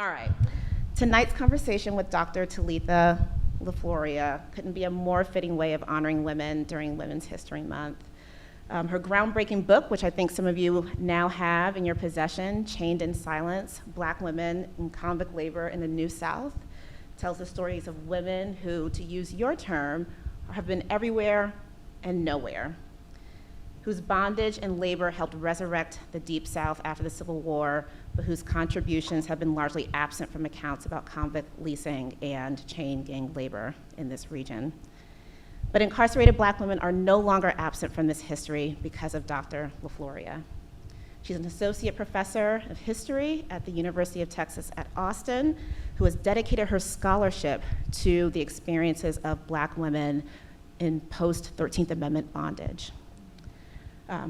All right. Tonight's conversation with Dr. Talitha LeFlouria couldn't be a more fitting way of honoring women during Women's History Month. Her groundbreaking book, which I think some of you now have in your possession, Chained in Silence, Black Women in Convict Labor in the New South, tells the stories of women who, to use your term, have been everywhere and nowhere, whose bondage and labor helped resurrect the Deep South after the Civil War, but whose contributions have been largely absent from accounts about convict leasing and chain gang labor in this region. But incarcerated Black women are no longer absent from this history because of Dr. LeFlouria. She's an associate professor of history at the University of Texas at Austin, who has dedicated her scholarship to the experiences of Black women in post-13th Amendment bondage.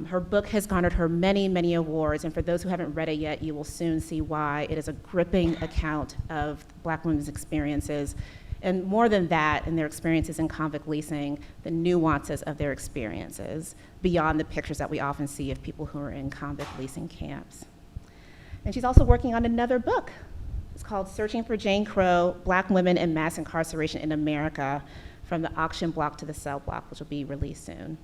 Her book has garnered her many, many awards, and for those who haven't read it yet, you will soon see why. It is a gripping account of Black women's experiences, and more than that, in their experiences in convict leasing, the nuances of their experiences, beyond the pictures that we often see of people who are in convict leasing camps. And she's also working on another book. It's called Searching for Jane Crow, Black Women and Mass Incarceration in America, from the auction block to the cell block, which will be released soon.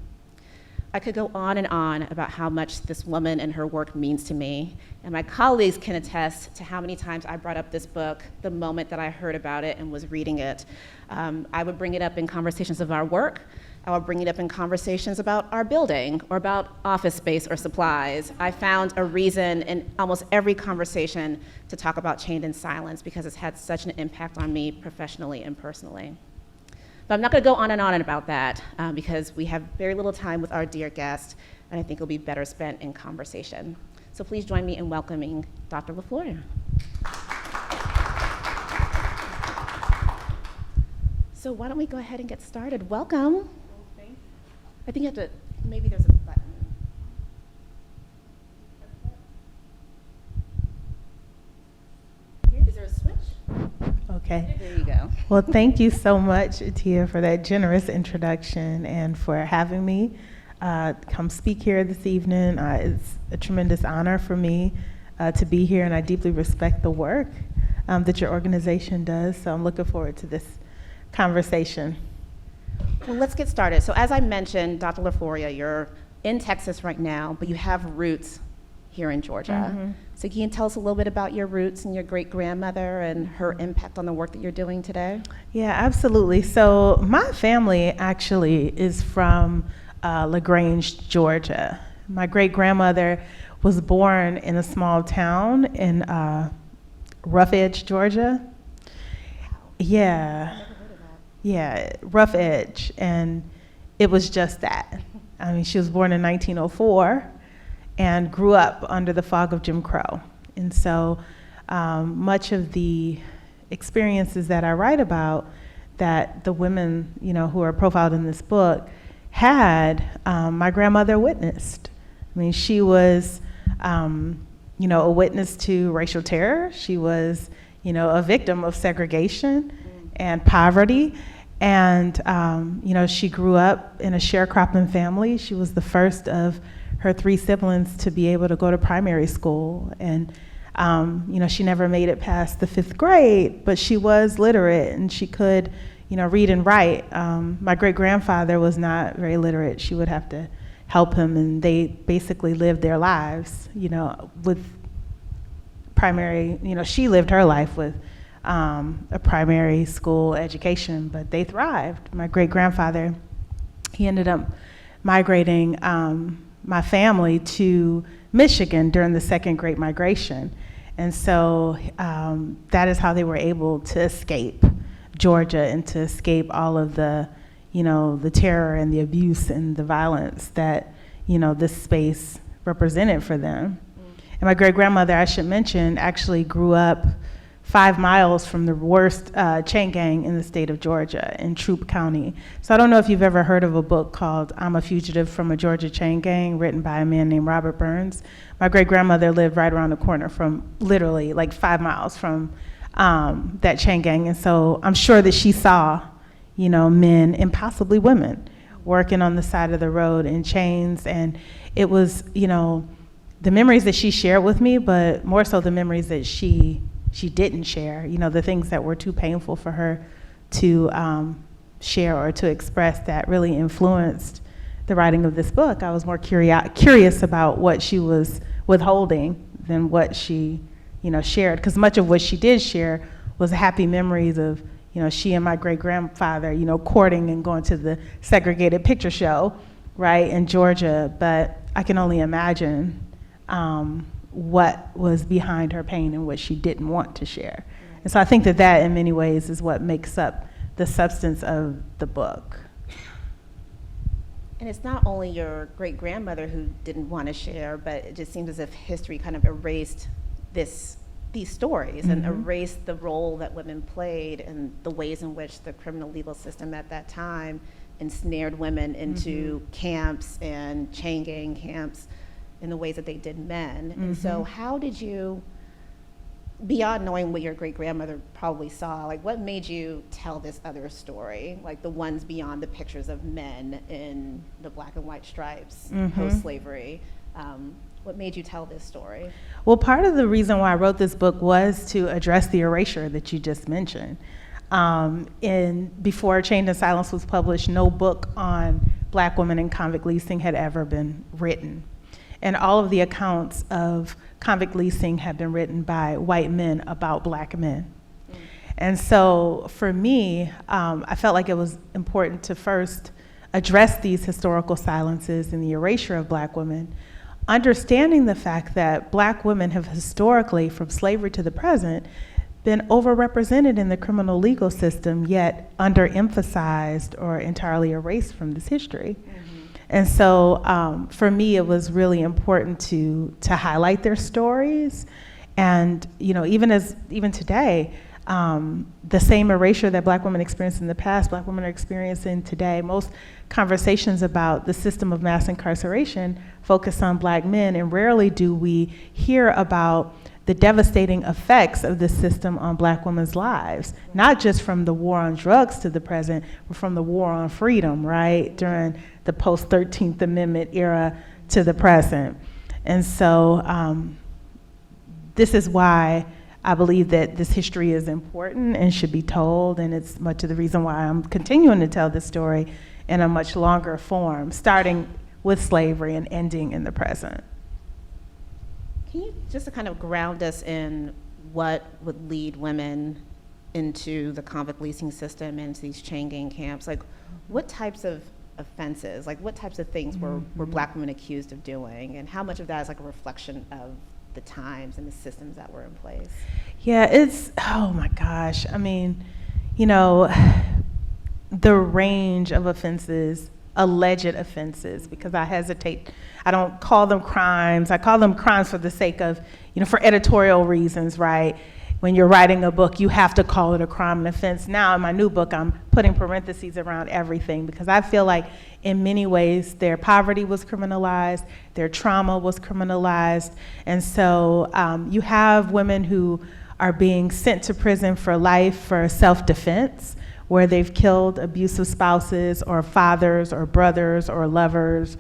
I could go on and on about how much this woman and her work means to me, and my colleagues can attest to how many times I brought up this book the moment that I heard about it and was reading it. I would bring it up in conversations of our work. I would bring it up in conversations about our building or about office space or supplies. I found a reason in almost every conversation to talk about Chained in Silence because it's had such an impact on me professionally and personally. But I'm not going to go on and on about that because we have very little time with our dear guest, and I think it'll be better spent in conversation. So please join me in welcoming Dr. LeFlouria. So why don't we go ahead and get started? Welcome. I think you have to, maybe there's a button. Is there a switch? Okay. There you go. Well, thank you so much, Tia, for that generous introduction and for having me come speak here this evening. It's a tremendous honor for me to be here, and I deeply respect the work that your organization does, so I'm looking forward to this conversation. Well, let's get started. So as I mentioned, Dr. LeFlouria, you're in Texas right now, but you have roots here in Georgia. Mm-hmm. So can you tell us a little bit about your roots and your great-grandmother and her impact on the work that you're doing today? Yeah, absolutely. So my family actually is from LaGrange, Georgia. My great-grandmother was born in a small town in Rough Edge, Georgia. Yeah. Yeah, Rough Edge, and it was just that. I mean, she was born in 1904 and grew up under the fog of Jim Crow. And so much of the experiences that I write about that the women, who are profiled in this book had, my grandmother witnessed. I mean, she was, a witness to racial terror. She was, a victim of segregation and poverty. And, she grew up in a sharecropping family. She was the first of her 3 siblings to be able to go to primary school. And, she never made it past the 5th grade, but she was literate and she could, read and write. My great-grandfather was not very literate. She would have to help him, and they basically lived their lives, with primary, she lived her life with a primary school education, but they thrived. My great-grandfather, he ended up migrating my family to Michigan during the Second Great Migration. And so that is how they were able to escape Georgia and to escape all of the, the terror and the abuse and the violence that, this space represented for them. And my great-grandmother, I should mention, actually grew up 5 miles from the worst chain gang in the state of Georgia, in Troup County. So I don't know if you've ever heard of a book called I'm a Fugitive from a Georgia Chain Gang, written by a man named Robert Burns. My great-grandmother lived right around the corner from, literally, like 5 miles from that chain gang. And so I'm sure that she saw, men and possibly women working on the side of the road in chains. And it was, the memories that she shared with me, but more so the memories that she she didn't share, the things that were too painful for her to share or to express that really influenced the writing of this book. I was more curious about what she was withholding than what she, shared, because much of what she did share was happy memories of, she and my great-grandfather, courting and going to the segregated picture show, right, in Georgia. But I can only imagine what was behind her pain and what she didn't want to share. And so I think that in many ways is what makes up the substance of the book. And it's not only your great-grandmother who didn't want to share, but it just seems as if history kind of erased these stories and erased the role that women played and the ways in which the criminal legal system at that time ensnared women into camps and chain gang camps in the ways that they did men. And so how did you, beyond knowing what your great-grandmother probably saw, like what made you tell this other story, like the ones beyond the pictures of men in the black and white stripes post-slavery? What made you tell this story? Well, part of the reason why I wrote this book was to address the erasure that you just mentioned. Before Chained in Silence was published, no book on black women in convict leasing had ever been written. And all of the accounts of convict leasing had been written by white men about black men. And so for me, I felt like it was important to first address these historical silences and the erasure of black women, understanding the fact that black women have historically, from slavery to the present, been overrepresented in the criminal legal system, yet underemphasized or entirely erased from this history. And so for me, it was really important to highlight their stories. And even today, the same erasure that black women experienced in the past, black women are experiencing today. Most conversations about the system of mass incarceration focus on black men, and rarely do we hear about the devastating effects of this system on black women's lives, not just from the war on drugs to the present, but from the war on freedom, right, during the post-13th Amendment era to the present. And so this is why I believe that this history is important and should be told, and it's much of the reason why I'm continuing to tell this story in a much longer form, starting with slavery and ending in the present. Can you just to kind of ground us in what would lead women into the convict leasing system and into these chain gang camps? Like, what types of offenses, like what types of things were black women accused of doing, and how much of that is like a reflection of the times and the systems that were in place? Yeah, it's, oh my gosh. I mean, the range of offenses, alleged offenses, because I don't call them crimes. I call them crimes for the sake of, for editorial reasons, right? When you're writing a book, you have to call it a crime and offense. Now in my new book, I'm putting parentheses around everything, because I feel like in many ways their poverty was criminalized, their trauma was criminalized. And so you have women who are being sent to prison for life for self-defense, where they've killed abusive spouses or fathers or brothers or lovers.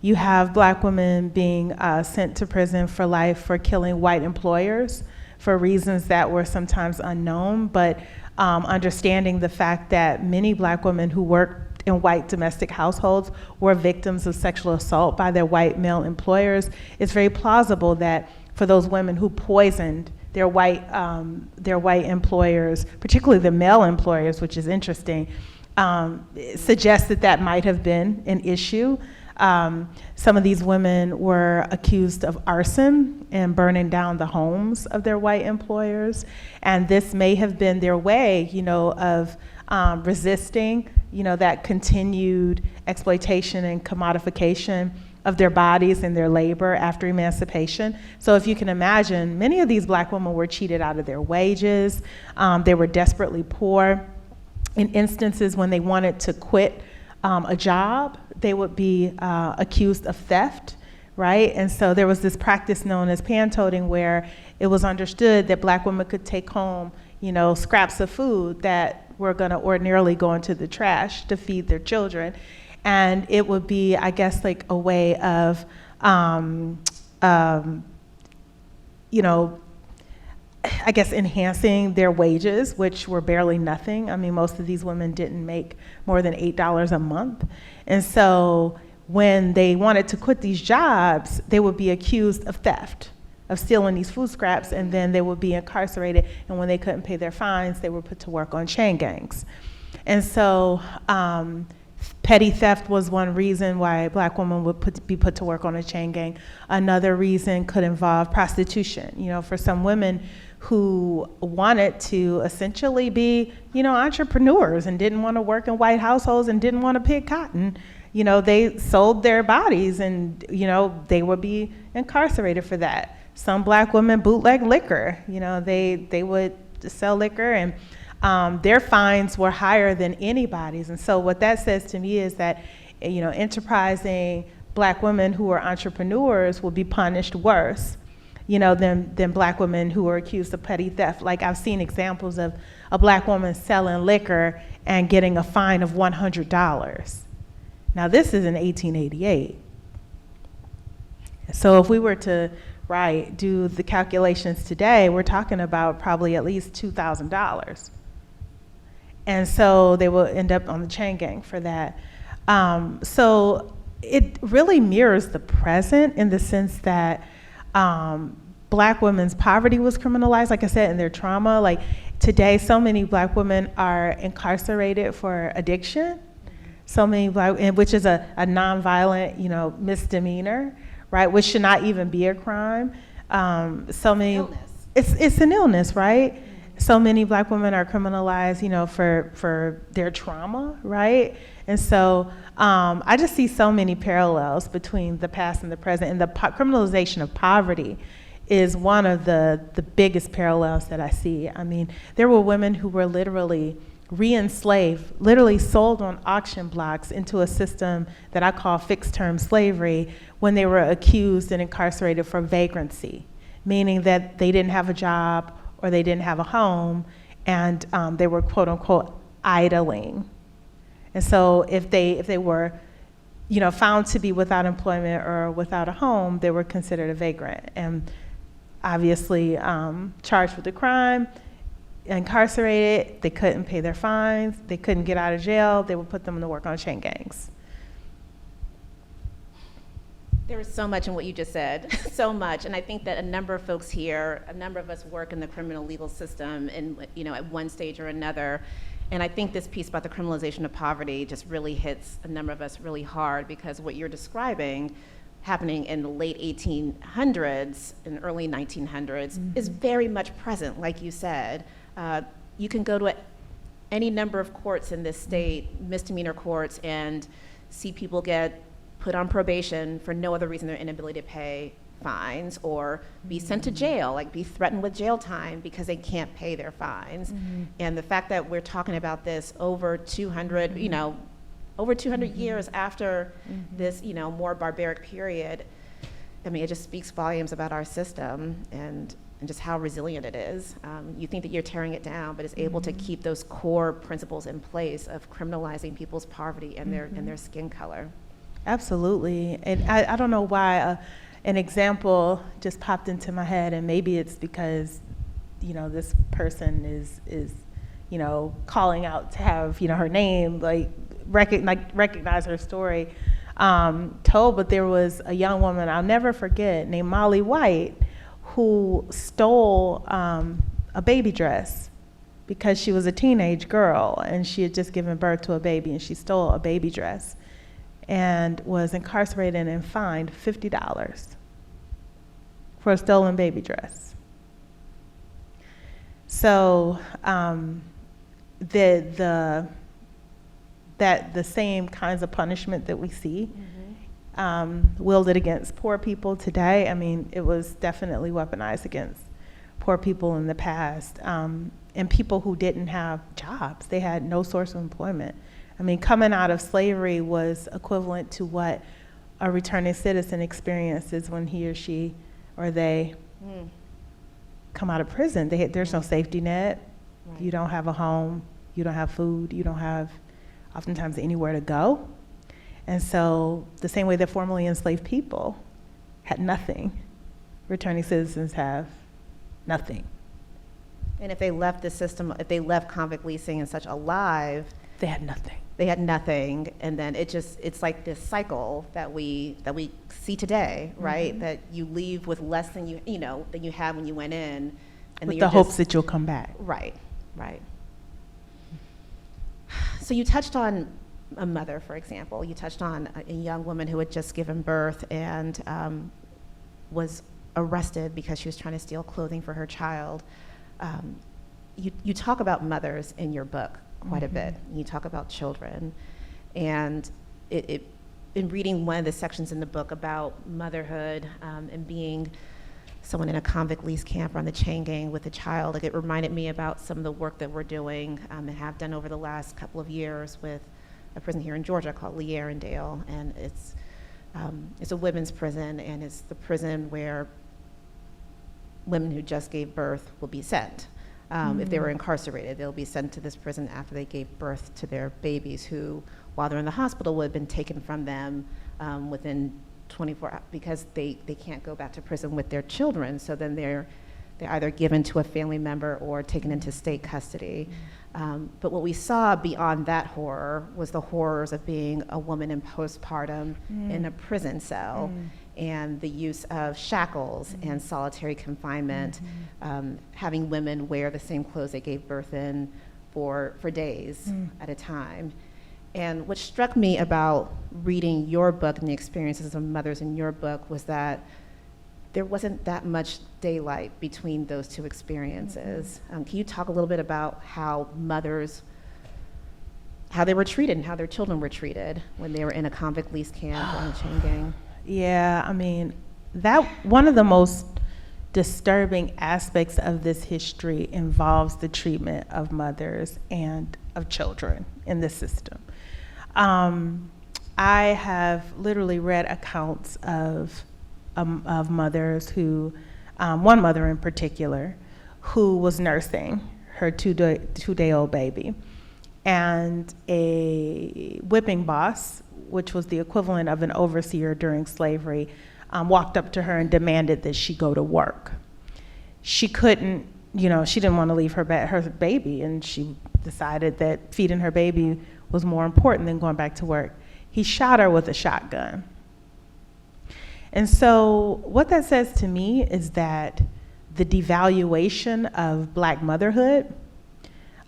You have black women being sent to prison for life for killing white employers for reasons that were sometimes unknown, but understanding the fact that many black women who worked in white domestic households were victims of sexual assault by their white male employers. It's very plausible that for those women who poisoned their white employers, particularly the male employers, which is interesting, suggests that might have been an issue. Some of these women were accused of arson and burning down the homes of their white employers, and this may have been their way, of resisting, that continued exploitation and commodification of their bodies and their labor after emancipation. So if you can imagine, many of these black women were cheated out of their wages. They were desperately poor. In instances when they wanted to quit a job, they would be accused of theft, right? And so there was this practice known as pantoting, where it was understood that black women could take home, scraps of food that were gonna ordinarily go into the trash to feed their children. And it would be, I guess, like a way of, I guess, enhancing their wages, which were barely nothing. I mean, most of these women didn't make more than $8 a month. And so when they wanted to quit these jobs, they would be accused of theft, of stealing these food scraps, and then they would be incarcerated. And when they couldn't pay their fines, they were put to work on chain gangs. And so petty theft was one reason why a Black woman would be put to work on a chain gang. Another reason could involve prostitution. You know, for some women who wanted to essentially be, you know, entrepreneurs and didn't want to work in white households and didn't want to pick cotton, you know, they sold their bodies and, you know, they would be incarcerated for that. Some Black women bootleg liquor. You know, they would sell liquor, and their fines were higher than anybody's. And so what that says to me is that, you know, enterprising Black women who are entrepreneurs will be punished worse, you know, than Black women who are accused of petty theft. Like, I've seen examples of a Black woman selling liquor and getting a fine of $100. Now, this is in 1888. So if we were to, do the calculations today, we're talking about probably at least $2,000. And so they will end up on the chain gang for that. So it really mirrors the present in the sense that Black women's poverty was criminalized, like I said, and their trauma. Like today, so many Black women are incarcerated for addiction. So many which is a nonviolent, you know, misdemeanor, right? Which should not even be a crime. So many, Illness. It's an illness, right? So many Black women are criminalized, you know, for their trauma, right? And so I just see so many parallels between the past and the present, and the criminalization of poverty is one of the biggest parallels that I see. I mean, there were women who were literally re-enslaved, literally sold on auction blocks into a system that I call fixed-term slavery when they were accused and incarcerated for vagrancy, meaning that they didn't have a job or they didn't have a home, and they were quote-unquote idling. And so if they were, you know, found to be without employment or without a home, they were considered a vagrant and obviously charged with a crime, incarcerated. They couldn't pay their fines, they couldn't get out of jail, they would put them to work on chain gangs. There is so much in what you just said, so much, and I think that a number of folks here, a number of us work in the criminal legal system, and you know, at one stage or another, and I think this piece about the criminalization of poverty just really hits a number of us really hard, because what you're describing happening in the late 1800s and early 1900s is very much present, like you said. You can go to any number of courts in this state, misdemeanor courts, and see people get put on probation for no other reason than their inability to pay fines, or be sent to jail, like be threatened with jail time because they can't pay their fines. And the fact that we're talking about this over 200, you know, over 200 years after this, you know, more barbaric period, I mean, it just speaks volumes about our system and just how resilient it is. You think that you're tearing it down, but it's able to keep those core principles in place of criminalizing people's poverty and their skin color. Absolutely. And I don't know why an example just popped into my head, and maybe it's because, you know, this person is you know, calling out to have, you know, her name, like recognize her story told, but there was a young woman I'll never forget named Molly White who stole a baby dress because she was a teenage girl and she had just given birth to a baby, and she stole a baby dress and was incarcerated and fined $50 for a stolen baby dress. So the same kinds of punishment that we see wielded against poor people today, I mean, it was definitely weaponized against poor people in the past, and people who didn't have jobs. They had no source of employment. I mean, coming out of slavery was equivalent to what a returning citizen experiences when he or she or they come out of prison. There's no safety net. Right. You don't have a home. You don't have food. You don't have, oftentimes, anywhere to go. And so the same way that formerly enslaved people had nothing, returning citizens have nothing. And if they left the system, if they left convict leasing and such alive, They had nothing. they had nothing, and then it's like this cycle that we see today, right? Mm-hmm. That you leave with less than than you had when you went in, and With then the hopes that you'll come back. right. So you touched on a mother, for example. You touched on a young woman who had just given birth and was arrested because she was trying to steal clothing for her child. You talk about mothers in your book quite a bit. You talk about children, and in reading one of the sections in the book about motherhood and being someone in a convict lease camp or on the chain gang with a child, like, it reminded me about some of the work that we're doing and have done over the last couple of years with a prison here in Georgia called Lee Arendale, and it's a women's prison, and it's the prison where women who just gave birth will be sent. If they were incarcerated, they'll be sent to this prison after they gave birth to their babies, who, while they're in the hospital, would have been taken from them within 24 hours, because they can't go back to prison with their children. So then they're either given to a family member or taken into state custody. But what we saw beyond that horror was the horrors of being a woman in postpartum in a prison cell, and the use of shackles and solitary confinement, having women wear the same clothes they gave birth in for days at a time. And what struck me about reading your book and the experiences of mothers in your book was that there wasn't that much daylight between those two experiences. Can you talk a little bit about how mothers, how they were treated and how their children were treated when they were in a convict lease camp or in a chain gang? Yeah, I mean, that one of the most disturbing aspects of this history involves the treatment of mothers and of children in the system. I have literally read accounts of mothers who, one mother in particular, who was nursing her two-day-old baby, and a whipping boss, which was the equivalent of an overseer during slavery, walked up to her and demanded that she go to work. She couldn't, she didn't want to leave her baby, and she decided that feeding her baby was more important than going back to work. He shot her with a shotgun. And so what that says to me is that the devaluation of Black motherhood,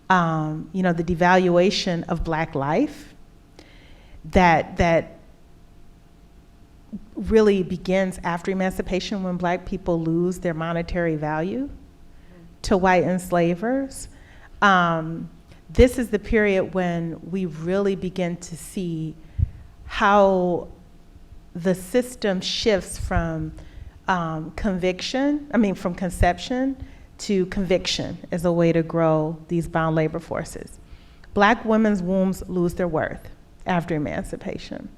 the devaluation of Black life, that really begins after emancipation, when Black people lose their monetary value to white enslavers. This is the period when we really begin to see how the system shifts from from conception to conviction as a way to grow these bound labor forces. Black women's wombs lose their worth after emancipation.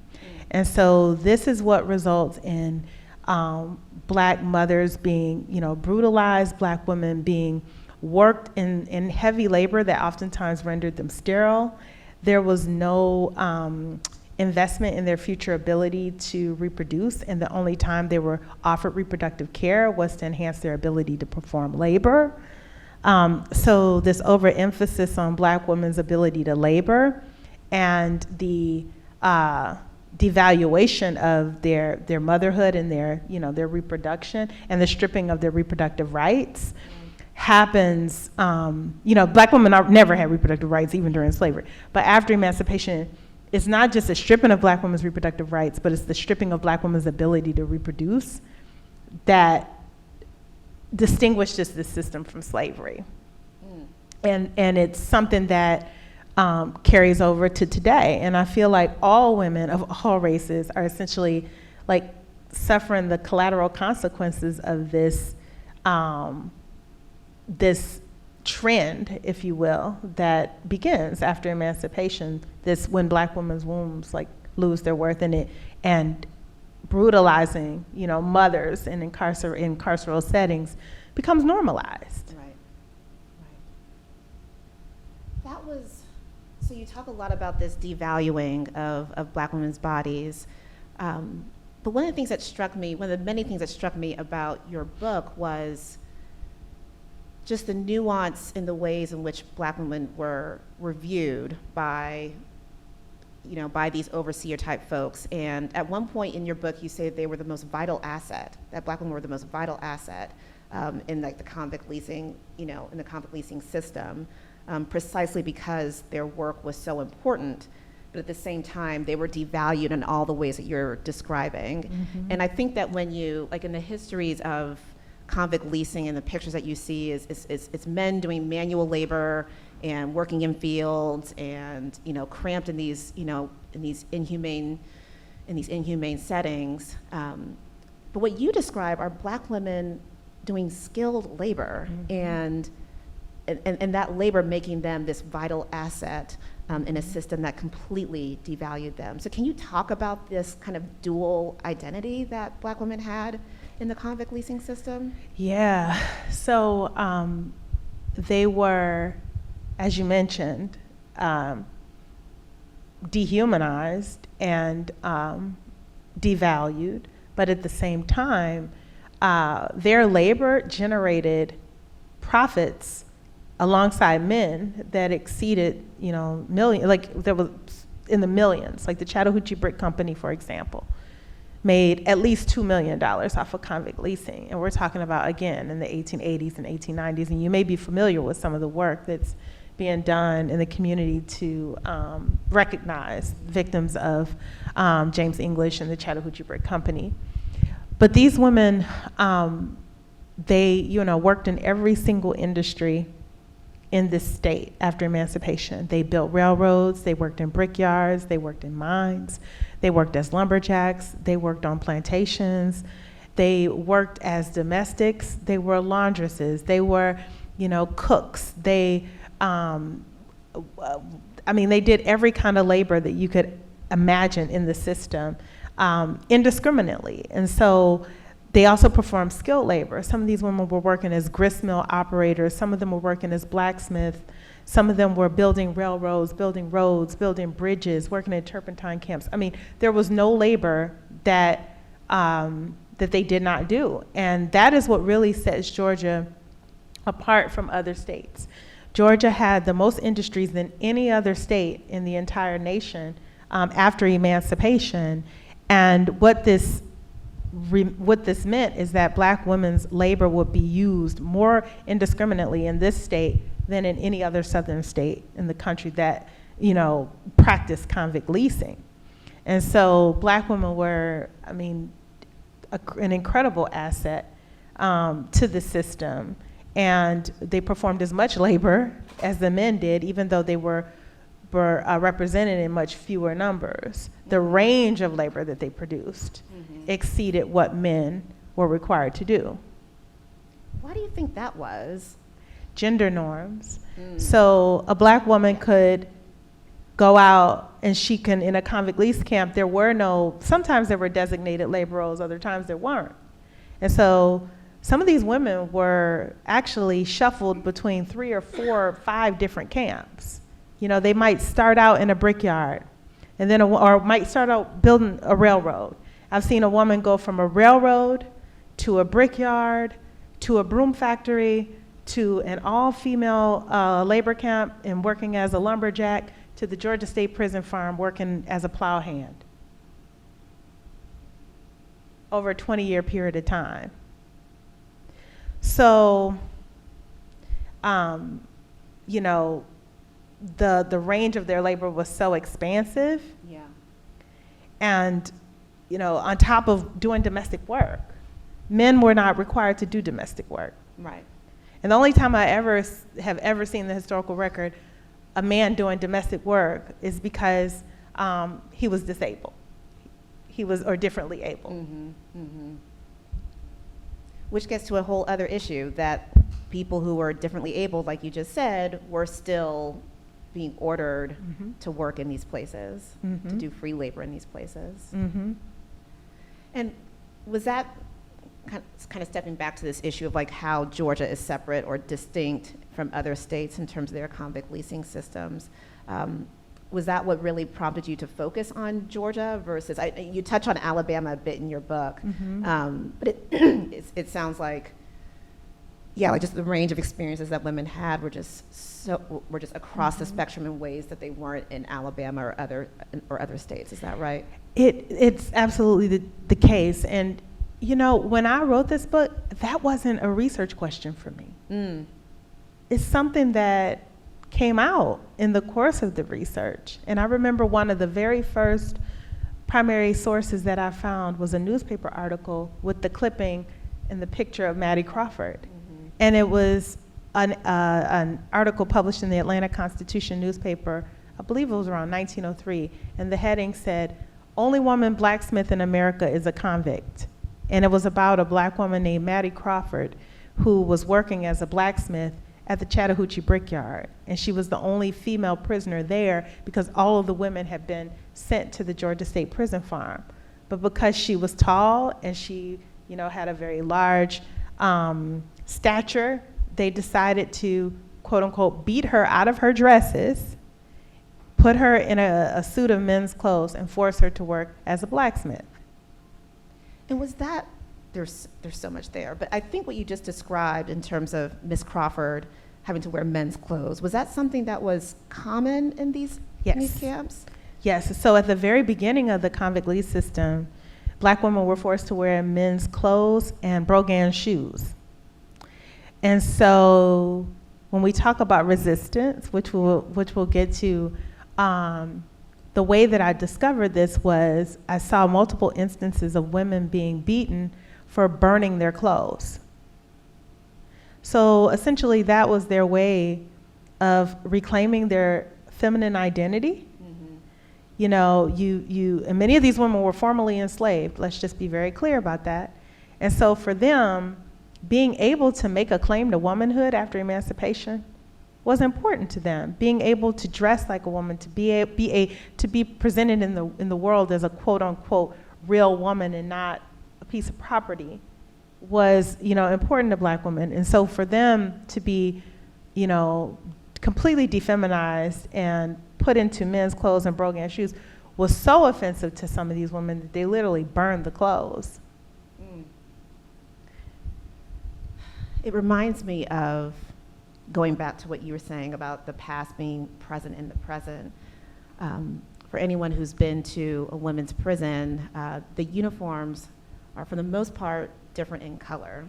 And so this is what results in Black mothers being, brutalized, Black women being worked in heavy labor that oftentimes rendered them sterile. There was no investment in their future ability to reproduce, and the only time they were offered reproductive care was to enhance their ability to perform labor. So this overemphasis on Black women's ability to labor and the devaluation of their motherhood and their reproduction and the stripping of their reproductive rights happens. Black women never had reproductive rights, even during slavery. But after emancipation, it's not just a stripping of Black women's reproductive rights, but it's the stripping of Black women's ability to reproduce that distinguishes the system from slavery. And it's something that carries over to today. And I feel like all women of all races are essentially like suffering the collateral consequences of this this trend, if you will, that begins after emancipation. This when Black women's wombs lose their worth and brutalizing, mothers in carceral settings becomes normalized. Right. So you talk a lot about this devaluing of Black women's bodies, but one of the many things that struck me about your book was just the nuance in the ways in which Black women were viewed by, by these overseer type folks. And at one point in your book, you say they were the most vital asset, that Black women were the most vital asset in like the convict leasing, in the convict leasing system, precisely because their work was so important. But at the same time, they were devalued in all the ways that you're describing. Mm-hmm. And I think that when you, like in the histories of convict leasing and the pictures that you see is men doing manual labor and working in fields and, cramped in these, in these inhumane settings. But what you describe are Black women doing skilled labor, mm-hmm. and that labor making them this vital asset in a system that completely devalued them. So can you talk about this kind of dual identity that Black women had in the convict leasing system? Yeah, so they were, as you mentioned, dehumanized and devalued, but at the same time, their labor generated profits alongside men that exceeded, million, like there was in the millions, like the Chattahoochee Brick Company, for example, made at least $2 million off of convict leasing. And we're talking about, again, in the 1880s and 1890s, and you may be familiar with some of the work that's being done in the community to recognize victims of James English and the Chattahoochee Brick Company. But these women, they, worked in every single industry in this state after emancipation. They built railroads, they worked in brickyards, they worked in mines, they worked as lumberjacks, they worked on plantations, they worked as domestics, they were laundresses, they were, cooks, they, they did every kind of labor that you could imagine in the system indiscriminately. And so they also performed skilled labor. Some of these women were working as gristmill operators, some of them were working as blacksmiths, some of them were building railroads, building roads, building bridges, working in turpentine camps. There was no labor that they did not do. And that is what really sets Georgia apart from other states. Georgia had the most industries than any other state in the entire nation after emancipation. And what this meant is that Black women's labor would be used more indiscriminately in this state than in any other southern state in the country that, practiced convict leasing. And so Black women were, an incredible asset to the system. And they performed as much labor as the men did, even though they were represented in much fewer numbers. The range of labor that they produced exceeded what men were required to do. Why do you think that was? Gender norms. So a Black woman could go out and she can, in a convict lease camp, sometimes there were designated labor roles, other times there weren't. And so some of these women were actually shuffled between 3 or 4 or 5 different camps. They might start out in a brickyard, and then or might start out building a railroad. I've seen a woman go from a railroad to a brickyard to a broom factory to an all-female labor camp and working as a lumberjack to the Georgia State Prison Farm working as a plow hand over a 20-year period of time. So, the range of their labor was so expansive. Yeah. And, on top of doing domestic work, men were not required to do domestic work. Right. And the only time I have ever seen the historical record a man doing domestic work is because he was disabled. Or differently able. Mm-hmm. Mm-hmm. Which gets to a whole other issue, that people who were differently abled, like you just said, were still being ordered to work in these places, to do free labor in these places. And was that kind of stepping back to this issue of like how Georgia is separate or distinct from other states in terms of their convict leasing systems? Was that what really prompted you to focus on Georgia versus, you touch on Alabama a bit in your book, but it sounds like yeah, like just the range of experiences that women had were just across the spectrum in ways that they weren't in Alabama or other states. Is that right? It's absolutely the case. And, you know, when I wrote this book, that wasn't a research question for me. It's something that came out in the course of the research. And I remember one of the very first primary sources that I found was a newspaper article with the clipping and the picture of Maddie Crawford. And it was an article published in the Atlanta Constitution newspaper, I believe it was around 1903, and the heading said, "Only woman blacksmith in America is a convict." And it was about a black woman named Maddie Crawford who was working as a blacksmith at the Chattahoochee Brickyard. And she was the only female prisoner there because all of the women had been sent to the Georgia State Prison Farm. But because she was tall and she, you know, had a very large stature, they decided to, quote unquote, beat her out of her dresses, put her in a suit of men's clothes, and force her to work as a blacksmith. And was that, there's so much there, but I think what you just described in terms of Miss Crawford having to wear men's clothes, was that something that was common in these camps? Yes, so at the very beginning of the convict lease system, black women were forced to wear men's clothes and brogan shoes. And so when we talk about resistance, which we'll get to, the way that I discovered this was I saw multiple instances of women being beaten for burning their clothes. So essentially that was their way of reclaiming their feminine identity. You know, and many of these women were formerly enslaved. Let's just be very clear about that. And so for them, being able to make a claim to womanhood after emancipation was important to them. Being able to dress like a woman, to be presented in the world as a quote unquote real woman and not a piece of property was, you know, important to black women. And so for them to be, you know, completely defeminized and put into men's clothes and brogan shoes was so offensive to some of these women that they literally burned the clothes. It reminds me of going back to what you were saying about the past being present in the present. For anyone who's been to a women's prison, the uniforms are for the most part different in color.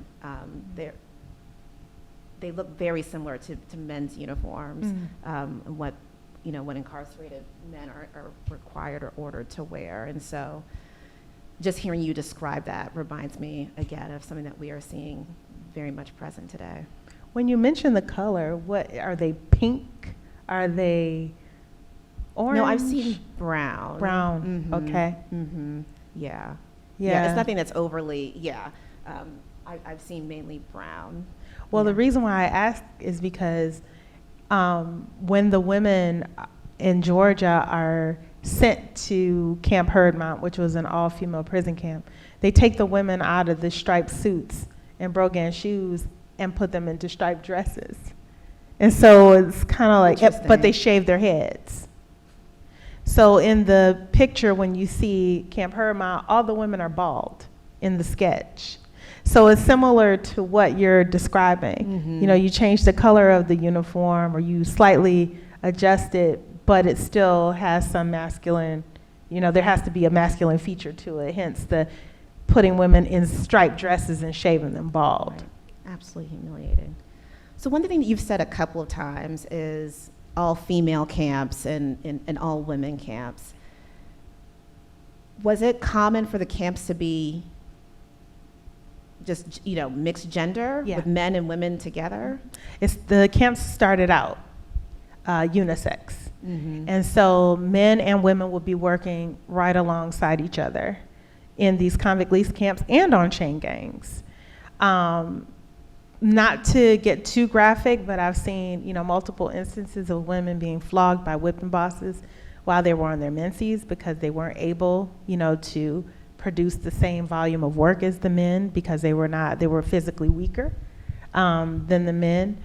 They look very similar to men's uniforms, and what incarcerated men are required or ordered to wear. And so just hearing you describe that reminds me again of something that we are seeing very much present today. When you mention the color, what are they? Pink? Are they orange? No, I've seen brown. Brown. Okay. Yeah. It's nothing that's overly. Yeah. I've seen mainly brown. Well, the reason why I ask is because when the women in Georgia are sent to Camp Herdmont, which was an all-female prison camp, they take the women out of the striped suits and brogan shoes and put them into striped dresses. And so it's kind of like, but they shave their heads. So in the picture, when you see Camp Herdmont, all the women are bald in the sketch. So it's similar to what you're describing. You know, you change the color of the uniform or you slightly adjust it, but it still has some masculine, you know, there has to be a masculine feature to it, hence the putting women in striped dresses and shaving them bald. Right. Absolutely humiliating. So one thing that you've said a couple of times is all female camps and all women camps. Was it common for the camps to be just, you know, mixed gender with men and women together? The camps started out unisex. And so men and women would be working right alongside each other in these convict lease camps and on chain gangs. Not to get too graphic, but I've seen, you know, multiple instances of women being flogged by whipping bosses while they were on their menses because they weren't able, you know, to produce the same volume of work as the men because they were physically weaker than the men.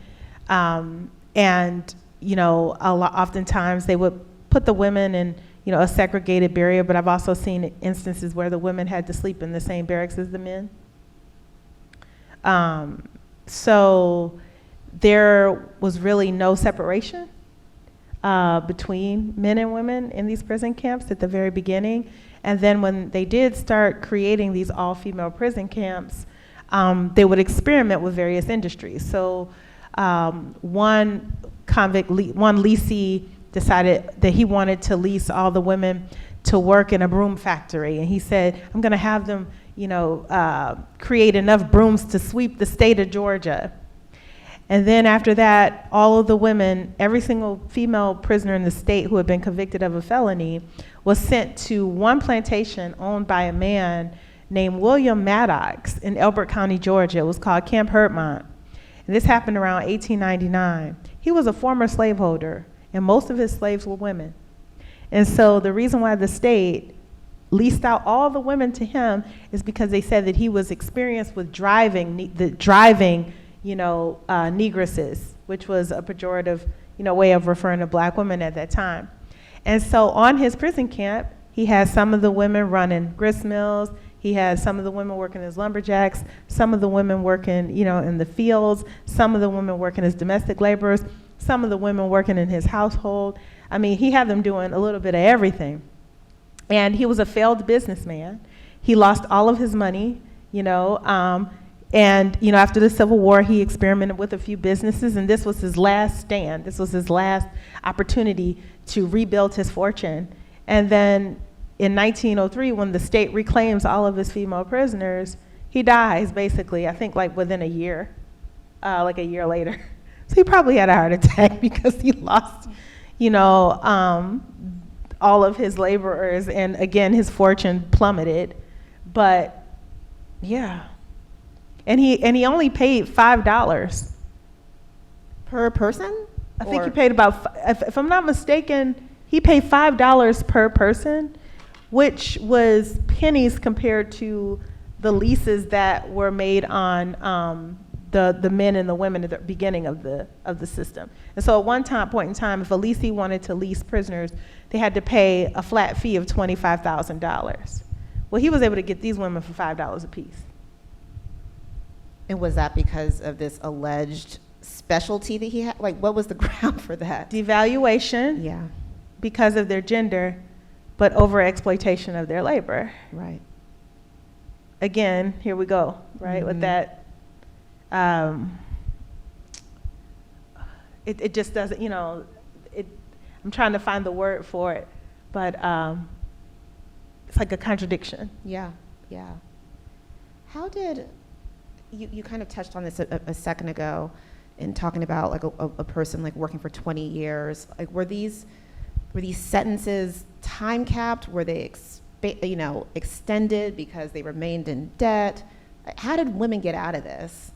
And, you know, oftentimes they would put the women in, you know, a segregated barrier, but I've also seen instances where the women had to sleep in the same barracks as the men. So there was really no separation between men and women in these prison camps at the very beginning. And then when they did start creating these all-female prison camps, they would experiment with various industries. So one leasee decided that he wanted to lease all the women to work in a broom factory. And he said, I'm gonna have them, create enough brooms to sweep the state of Georgia. And then after that, all of the women, every single female prisoner in the state who had been convicted of a felony was sent to one plantation owned by a man named William Maddox in Elbert County, Georgia. It was called Camp Herdmont. And this happened around 1899. He was a former slaveholder, and most of his slaves were women. And so the reason why the state leased out all the women to him is because they said that he was experienced with driving negresses, which was a pejorative, way of referring to black women at that time. And so on his prison camp, he had some of the women running grist mills. He had some of the women working as lumberjacks, some of the women working, in the fields, some of the women working as domestic laborers, some of the women working in his household. I mean, he had them doing a little bit of everything. And he was a failed businessman. He lost all of his money, and after the Civil War, he experimented with a few businesses, and this was his last stand. This was his last opportunity to rebuild his fortune. And then in 1903, when the state reclaims all of his female prisoners, he dies basically, I think like within a year, like a year later. So he probably had a heart attack because he lost, all of his laborers, and again, his fortune plummeted. But yeah. And he only paid $5 per person? I think he paid about, if I'm not mistaken, he paid $5 per person, which was pennies compared to the leases that were made on the men and the women at the beginning of the system. And so at one point in time, if a leasee wanted to lease prisoners, they had to pay a flat fee of $25,000. Well, he was able to get these women for $5 a piece. And was that because of this alleged specialty that he had? Like, what was the ground for that? Devaluation. Yeah. Because of their gender, but over exploitation of their labor. Right. Again, here we go, right? With that, it just doesn't, I'm trying to find the word for it, but it's like a contradiction. Yeah, yeah. How did, you kind of touched on this a second ago in talking about like a person like working for 20 years. Like, were these sentences time capped? Were they extended because they remained in debt? How did women get out of this?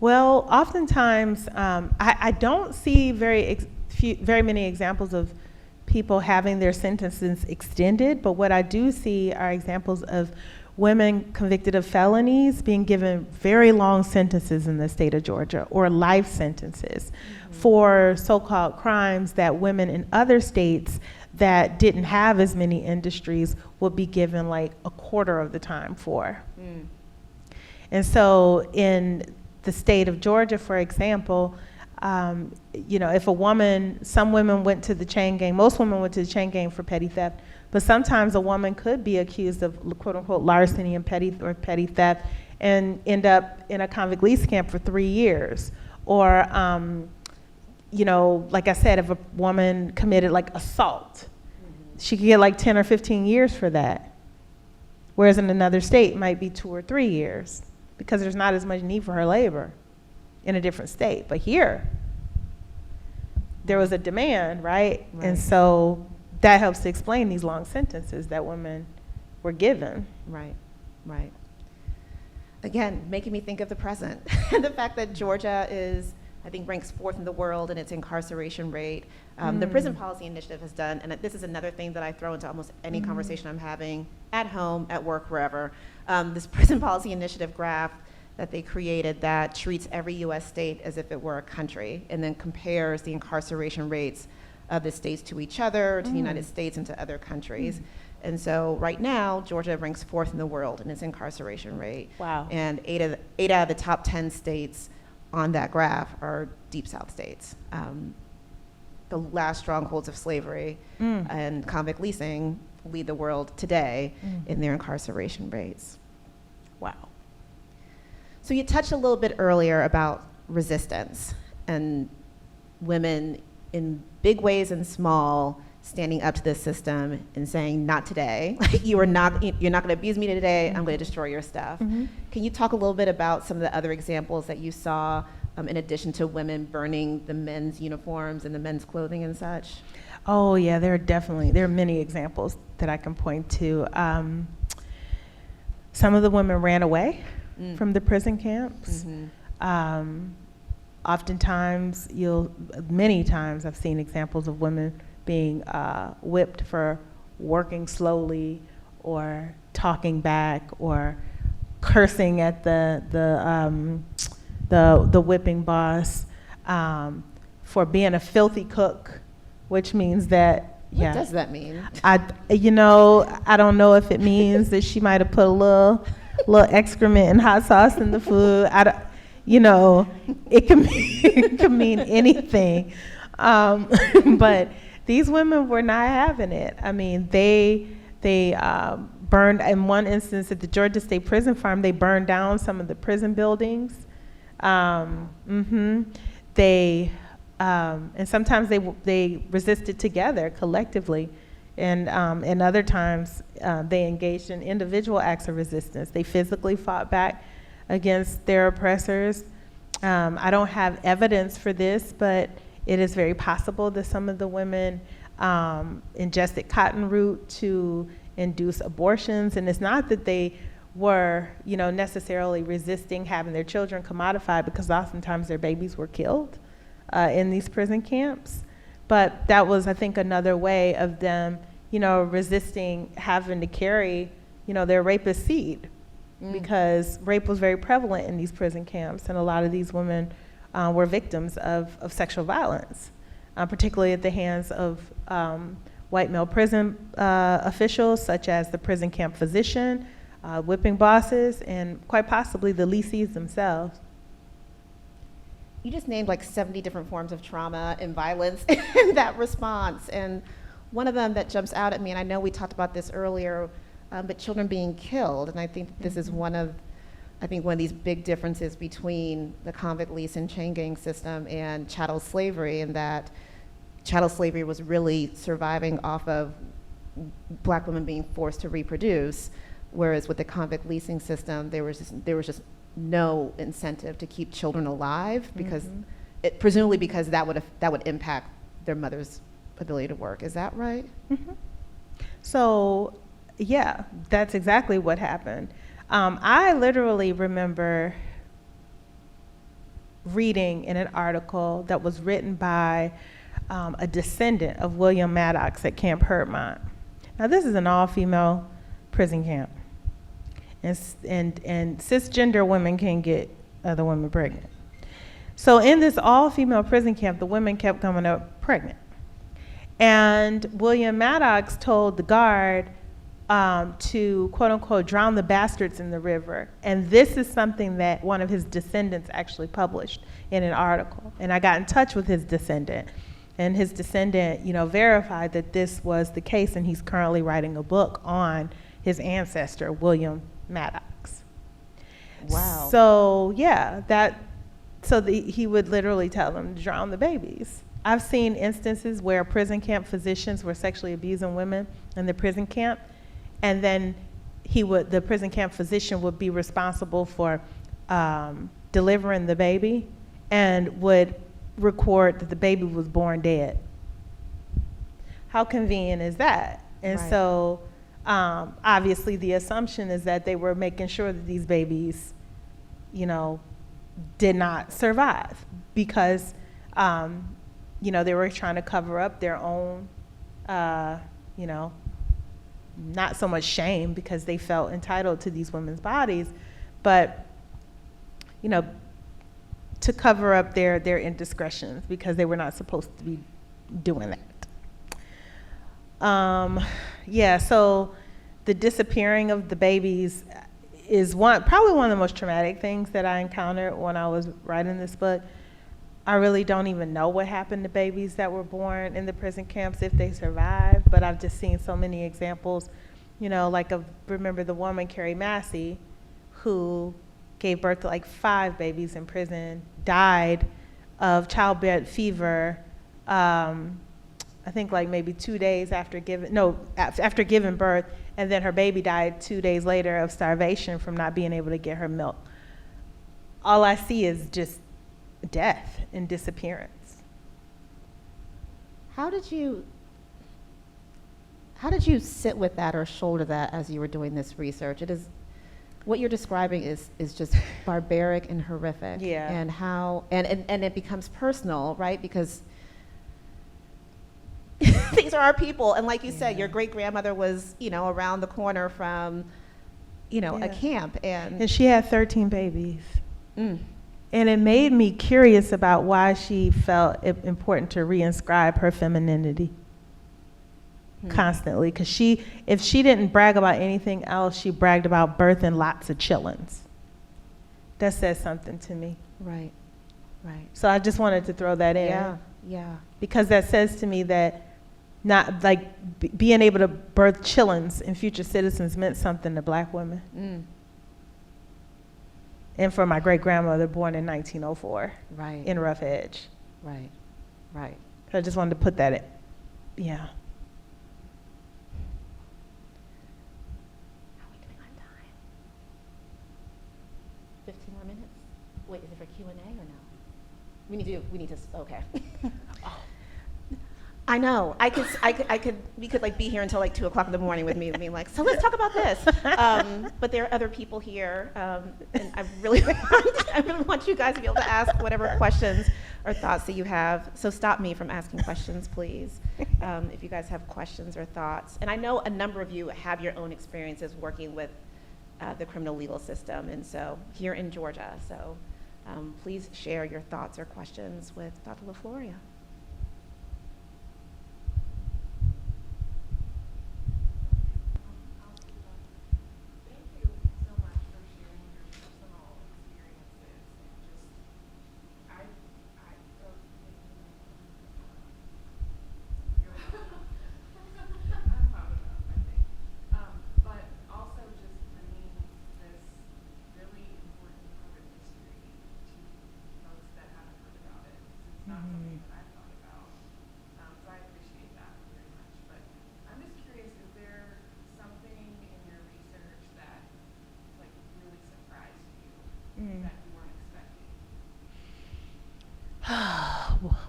Well, oftentimes I don't see very many examples of people having their sentences extended, but what I do see are examples of women convicted of felonies being given very long sentences in the state of Georgia, or life sentences for so-called crimes that women in other states that didn't have as many industries would be given like a quarter of the time for. And so in the state of Georgia, for example, if a woman, some women went to the chain gang, most women went to the chain gang for petty theft, but sometimes a woman could be accused of quote unquote larceny and petty theft and end up in a convict lease camp for 3 years. Or, like I said, if a woman committed like assault, she could get like 10 or 15 years for that. Whereas in another state, it might be 2 or 3 years because there's not as much need for her labor in a different state. But here, there was a demand, right? And so that helps to explain these long sentences that women were given. Right. Again, making me think of the present. The fact that Georgia is, I think, ranks 4th in the world in its incarceration rate. The Prison Policy Initiative has done, and this is another thing that I throw into almost any conversation I'm having at home, at work, wherever. This Prison Policy Initiative graph that they created that treats every U.S. state as if it were a country, and then compares the incarceration rates of the states to each other, to the United States, and to other countries. And so right now, Georgia ranks 4th in the world in its incarceration rate. Wow. And eight out of the top 10 states on that graph are Deep South states. The last strongholds of slavery and convict leasing lead the world today in their incarceration rates. Wow. So you touched a little bit earlier about resistance and women in big ways and small standing up to this system and saying, not today. You're not going to abuse me today. I'm going to destroy your stuff. Can you talk a little bit about some of the other examples that you saw in addition to women burning the men's uniforms and the men's clothing and such? Oh yeah, there are many examples that I can point to. Some of the women ran away from the prison camps. Oftentimes, many times I've seen examples of women being whipped for working slowly or talking back or cursing at the whipping boss, for being a filthy cook, which means that, What does that mean? I don't know if it means that she might have put a little excrement and hot sauce in the food. It can mean anything. But these women were not having it. I mean, they burned, in one instance at the Georgia State Prison Farm, they burned down some of the prison buildings. They and sometimes they resisted together collectively, and other times they engaged in individual acts of resistance. They physically fought back against their oppressors. I don't have evidence for this, but it is very possible that some of the women ingested cotton root to induce abortions, and it's not that they were, necessarily resisting having their children commodified, because oftentimes their babies were killed in these prison camps. But that was, I think, another way of them, resisting having to carry, their rapist seed, because rape was very prevalent in these prison camps, and a lot of these women were victims of sexual violence, particularly at the hands of white male prison officials, such as the prison camp physician, whipping bosses, and quite possibly the leases themselves. You just named like 70 different forms of trauma and violence in that response. And one of them that jumps out at me, and I know we talked about this earlier, but children being killed. And I think this is one of these big differences between the convict lease and chain gang system and chattel slavery, in that chattel slavery was really surviving off of Black women being forced to reproduce, whereas with the convict leasing system, there was just no incentive to keep children alive, because presumably because that would impact their mother's ability to work. Is that right? So, yeah, that's exactly what happened. I literally remember reading in an article that was written by a descendant of William Maddox at Camp Hurtmont. Now, this is an all-female prison camp, and cisgender women can get other women pregnant. So in this all-female prison camp, the women kept coming up pregnant. And William Maddox told the guard to, quote unquote, drown the bastards in the river. And this is something that one of his descendants actually published in an article. And I got in touch with his descendant. And his descendant, verified that this was the case. And he's currently writing a book on his ancestor, William Maddox. Wow. So, yeah, he would literally tell them to drown the babies. I've seen instances where prison camp physicians were sexually abusing women in the prison camp, and then the prison camp physician would be responsible for delivering the baby and would record that the baby was born dead. How convenient is that? And right. So obviously the assumption is that they were making sure that these babies, did not survive, because they were trying to cover up their own, not so much shame, because they felt entitled to these women's bodies, but, to cover up their indiscretions, because they were not supposed to be doing that. Yeah, so the disappearing of the babies is probably one of the most traumatic things that I encountered when I was writing this book. I really don't even know what happened to babies that were born in the prison camps, if they survived, but I've just seen so many examples, like remember the woman, Carrie Massey, who gave birth to like 5 babies in prison, died of childbed fever, I think like maybe 2 days after giving birth, and then her baby died 2 days later of starvation from not being able to get her milk. All I see is just death and disappearance. How did you sit with that or shoulder that as you were doing this research? What you're describing is just barbaric and horrific. Yeah. And how and it becomes personal, right? Because these are our people, and like you said, your great grandmother was, around the corner from, a camp, and she had 13 babies. And it made me curious about why she felt it important to reinscribe her femininity constantly. Because if she didn't brag about anything else, she bragged about birthing lots of chillins. That says something to me. Right. So I just wanted to throw that in. Yeah. Because that says to me that not like being able to birth chillins and future citizens meant something to Black women. And for my great grandmother, born in 1904, right, in Rough Edge. Right. So I just wanted to put that in. Yeah. How are we doing on time? 15 more minutes? Wait, is it for Q&A or no? We need to, okay. I know. We could like be here until like 2 o'clock in the morning with me being like, so let's talk about this. But there are other people here, and I really want you guys to be able to ask whatever questions or thoughts that you have. So stop me from asking questions, please, if you guys have questions or thoughts. And I know a number of you have your own experiences working with the criminal legal system, and so here in Georgia. So please share your thoughts or questions with Dr. LeFlouria.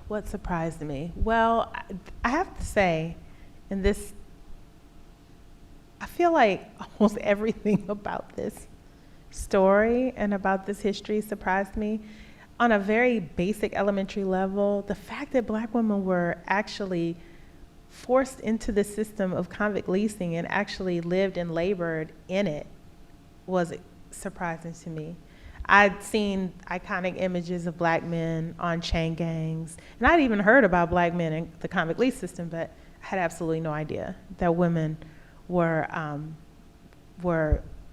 What surprised me? Well, I have to say, I feel like almost everything about this story and about this history surprised me. On a very basic elementary level, the fact that Black women were actually forced into the system of convict leasing and actually lived and labored in it was surprising to me. I'd seen iconic images of Black men on chain gangs, and I'd even heard about Black men in the convict lease system, but I had absolutely no idea that women were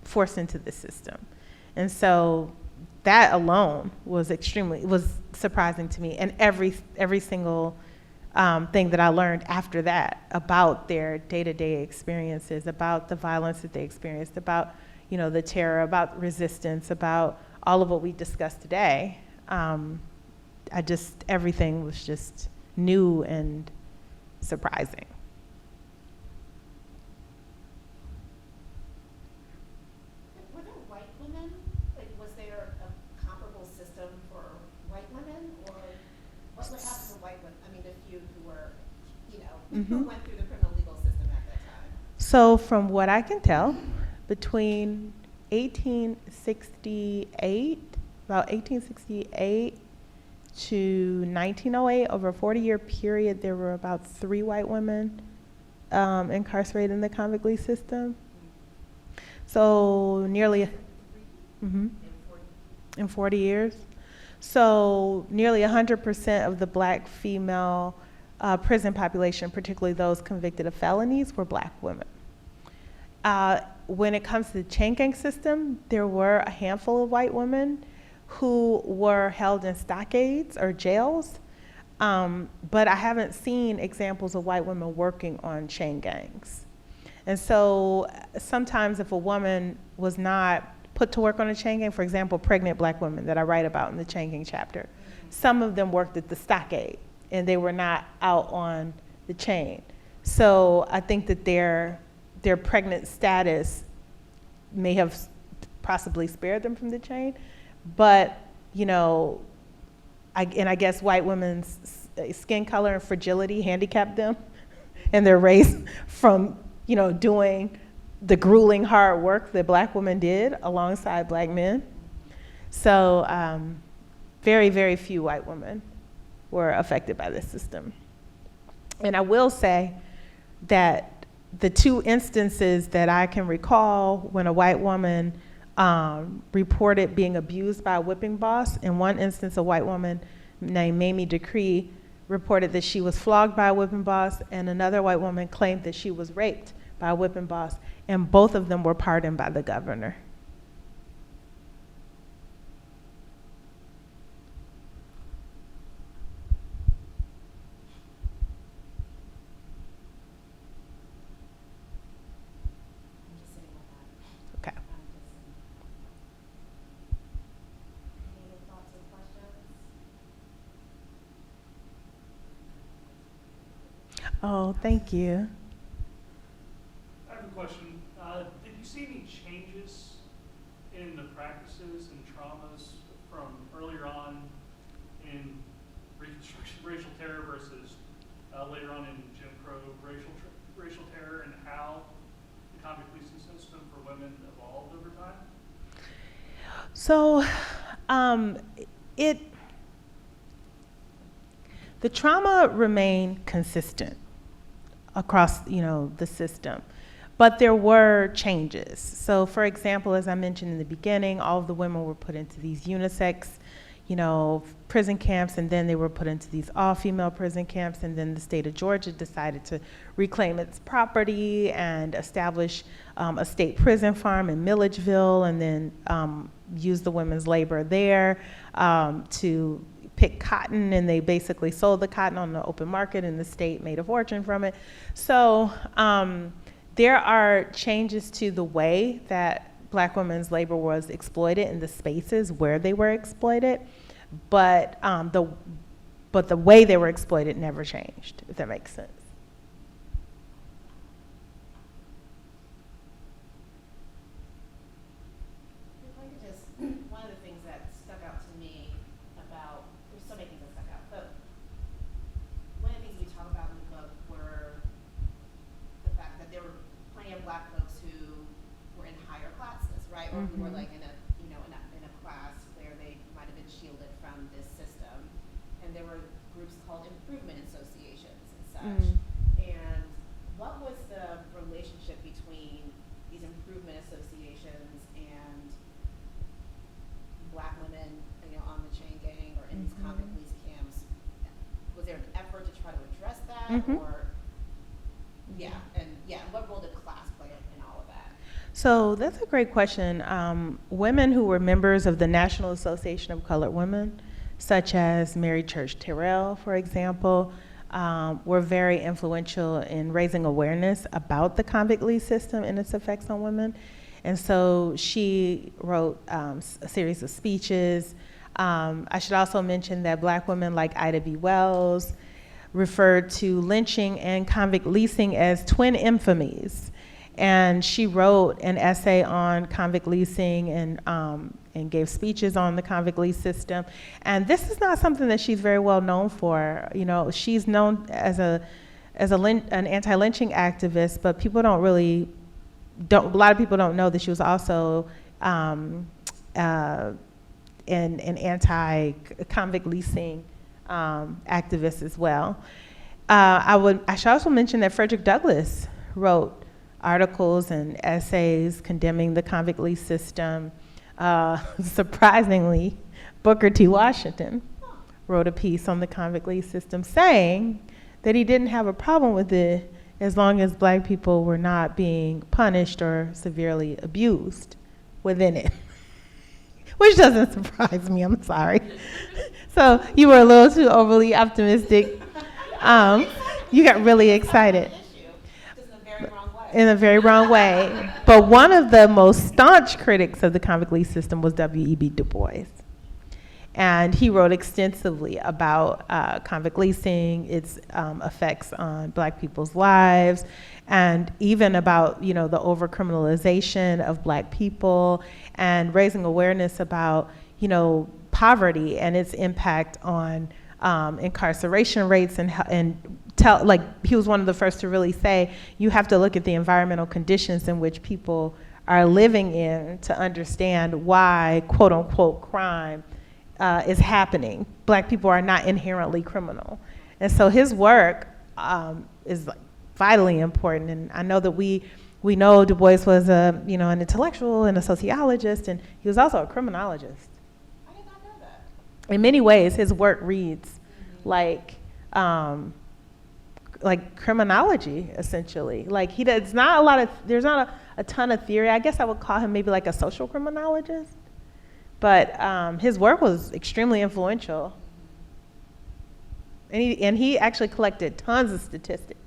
forced into the system. And so that alone was surprising to me. And every single thing that I learned after that about their day-to-day experiences, about the violence that they experienced, about the terror, about resistance, about all of what we discussed today, everything was just new and surprising. Were there white women? Like, was there a comparable system for white women, or what happened to white women? I mean, the few who were, who went through the criminal legal system at that time. So, from what I can tell, between 1868 to 1908, over a 40-year period, there were about 3 white women incarcerated in the convict lease system. So nearly, in 40 years. So nearly 100% of the Black female prison population, particularly those convicted of felonies, were black women. When it comes to the chain gang system, there were a handful of white women who were held in stockades or jails, but I haven't seen examples of white women working on chain gangs. And so sometimes if a woman was not put to work on a chain gang, for example, pregnant black women that I write about in the chain gang chapter, some of them worked at the stockade and they were not out on the chain. So I think that their pregnant status may have possibly spared them from the chain, but you know, I guess white women's skin color and fragility handicapped them and their race from, you know, doing the grueling hard work that black women did alongside black men. So very, very few white women were affected by this system. And I will say that the two instances that I can recall when a white woman reported being abused by a whipping boss, in one instance a white woman named Mamie Decree reported that she was flogged by a whipping boss, and another white woman claimed that she was raped by a whipping boss, and both of them were pardoned by the governor. Okay. Any other thoughts or questions? Oh, thank you. I have a question. Did you see any changes in the practices and traumas from earlier on in Reconstruction racial terror versus later on in Jim Crow racial terror, and how the convict leasing system for women evolved over time? So the trauma remained consistent across, you know, the system, but there were changes. So for example, as I mentioned in the beginning, all of the women were put into these unisex, you know, prison camps, and then they were put into these all-female prison camps, and then the state of Georgia decided to reclaim its property and establish a state prison farm in Milledgeville, and then use the women's labor there to pick cotton, and they basically sold the cotton on the open market, and the state made a fortune from it. So there are changes to the way that black women's labor was exploited in the spaces where they were exploited, but the way they were exploited never changed, if that makes sense. If I could just, one of the things that stuck out to me about, there's so many things that stuck out, but one of the things we talk about in the book were the fact that there were plenty of black folks who were in higher classes, right? Or who were like in a, you know, in a class where they might have been shielded from this system. And there were groups called improvement associations and such. And what was the relationship between these improvement associations and black women, you know, on the chain gang or in these convict lease camps? Was there an effort to try to address that, or what role did class play in all of that? So that's a great question. Women who were members of the National Association of Colored Women, such as Mary Church Terrell, for example, were very influential in raising awareness about the convict lease system and its effects on women. And so she wrote a series of speeches. I should also mention that black women like Ida B. Wells referred to lynching and convict leasing as twin infamies. And she wrote an essay on convict leasing and gave speeches on the convict lease system. And this is not something that she's very well known for. You know, she's known as an anti-lynching activist, but people a lot of people don't know that she was also an anti-convict leasing activist as well. I should also mention that Frederick Douglass wrote articles and essays condemning the convict lease system. Surprisingly, Booker T. Washington wrote a piece on the convict lease system saying that he didn't have a problem with it as long as black people were not being punished or severely abused within it. Which doesn't surprise me, I'm sorry. So you were a little too overly optimistic. You got really excited. In a very wrong way. But one of the most staunch critics of the convict lease system was W.E.B. Du Bois. And he wrote extensively about convict leasing, its effects on black people's lives, and even about, the overcriminalization of black people, and raising awareness about, poverty and its impact on incarceration rates, he was one of the first to really say, you have to look at the environmental conditions in which people are living in to understand why, quote unquote, crime is happening. Black people are not inherently criminal. And so his work is vitally important. And I know that we know Du Bois was an intellectual and a sociologist, and he was also a criminologist. I did not know that. In many ways, his work reads like criminology, essentially. Like there's not a ton of theory. I guess I would call him maybe like a social criminologist. But his work was extremely influential. And he actually collected tons of statistics.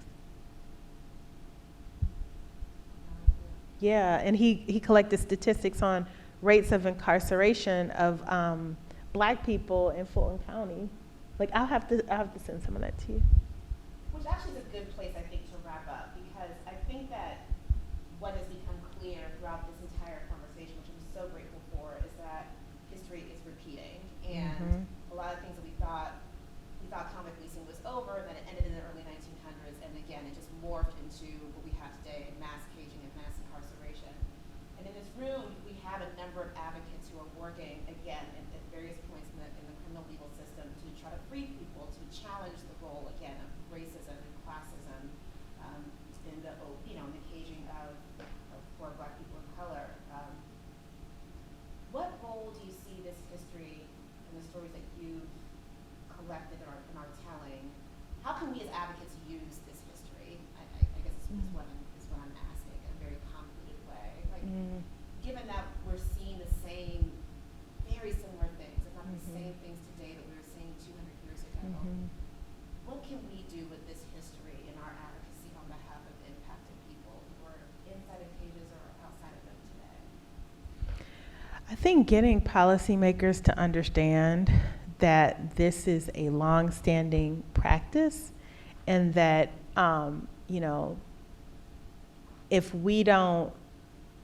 Yeah, and he collected statistics on rates of incarceration of black people in Fulton County. I'll have to send some of that to you. Which actually is a good place, I think, to wrap up, because I think that what has become clear throughout this entire conversation, which I'm so grateful for, is that history is repeating. And a lot of things that we thought convict leasing was over, then it ended in the early 1900s, and again, it just morphed into what we have today, mass caging and mass incarceration. And in this room, we have a number of advocates who are working, again, at various points in the criminal legal system to try to free people, to challenge the role, again, of racism and classism in the caging of poor black people of color. What role do you see this history and the stories that you've collected and are telling? How can we as advocates use this history? I guess is what I'm asking in a very convoluted way. Given that we're seeing the same, very similar things, if not the same things today that we were seeing 200 years ago, what can we do with this history in our advocacy on behalf of impacted people who are inside of cages or outside of them today? I think getting policymakers to understand that this is a long-standing practice, and that if we don't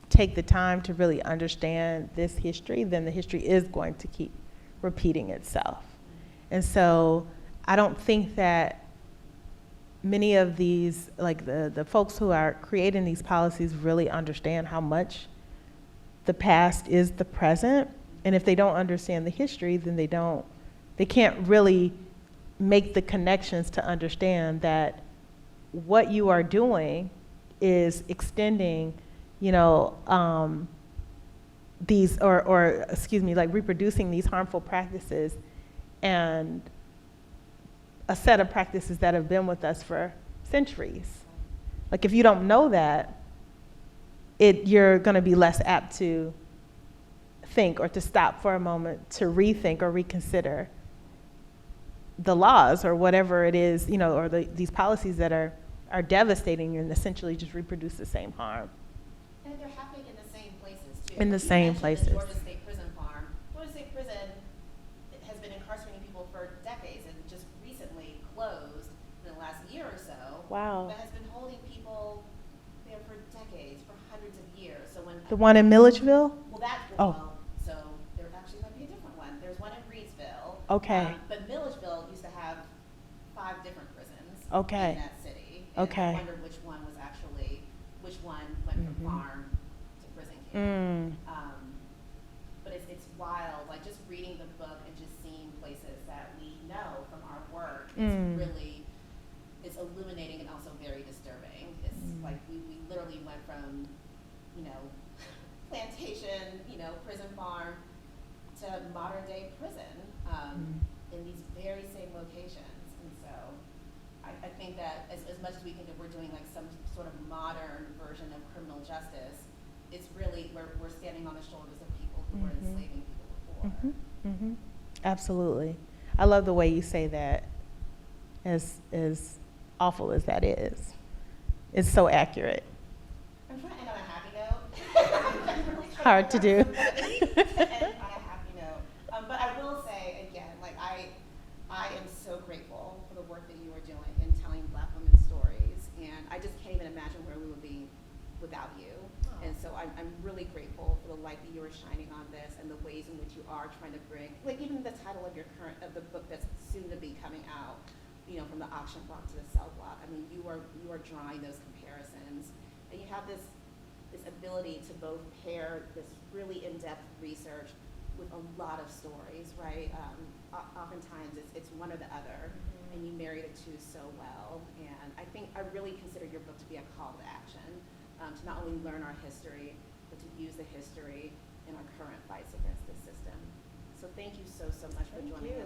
take the time to really understand this history, then the history is going to keep repeating itself. And so I don't think that many of these, the folks who are creating these policies, really understand how much the past is the present. And if they don't understand the history, then they can't really make the connections to understand that what you are doing is extending, these, reproducing these harmful practices, and a set of practices that have been with us for centuries. If you don't know that, you're going to be less apt to think, or to stop for a moment to rethink or reconsider the laws or whatever it is, or these policies that are devastating and essentially just reproduce the same harm. And they're happening in the same places, too. In the same places. The Georgia State Prison Farm. Georgia State Prison has been incarcerating people for decades and just recently closed in the last year or so. Wow. But has been holding people there for decades, for hundreds of years. So when The one in Milledgeville? So there actually might be a different one. There's one in Reedsville. Okay. But Milledgeville used to have 5 different prisons Okay. in that city. Okay. And I wondered which one went from farm to prison camp. But it's wild, just reading the book and just seeing places that we know from our work. It's illuminating and also very disturbing. It's we literally went from, plantation, prison farm to modern day prison in these very same locations. And so I I think that as much as we think that we're doing like some sort of modern version of criminal justice, it's really, we're standing on the shoulders of people who were enslaving people before. Absolutely. I love the way you say that, as awful as that is. It's so accurate. I'm trying to end on a happy note. It's hard to do. And on a happy note. But I will say, again, like I am so grateful for the work that you are doing in telling Black women's stories. And I just can't even imagine where we would be without you. And so I'm really grateful for the light that you are shining on this and the ways in which you are trying to bring, like even the title of the book that's soon to be coming out, you know, from the auction block to the cell block. I mean, you are drawing those comparisons, and you have this ability to both pair this really in-depth research with a lot of stories, right? Oftentimes it's one or the other, and you marry the two so well. And I really consider your book to be a call to action, to not only learn our history, but to use the history in our current fights against this system. So thank you so much for joining us.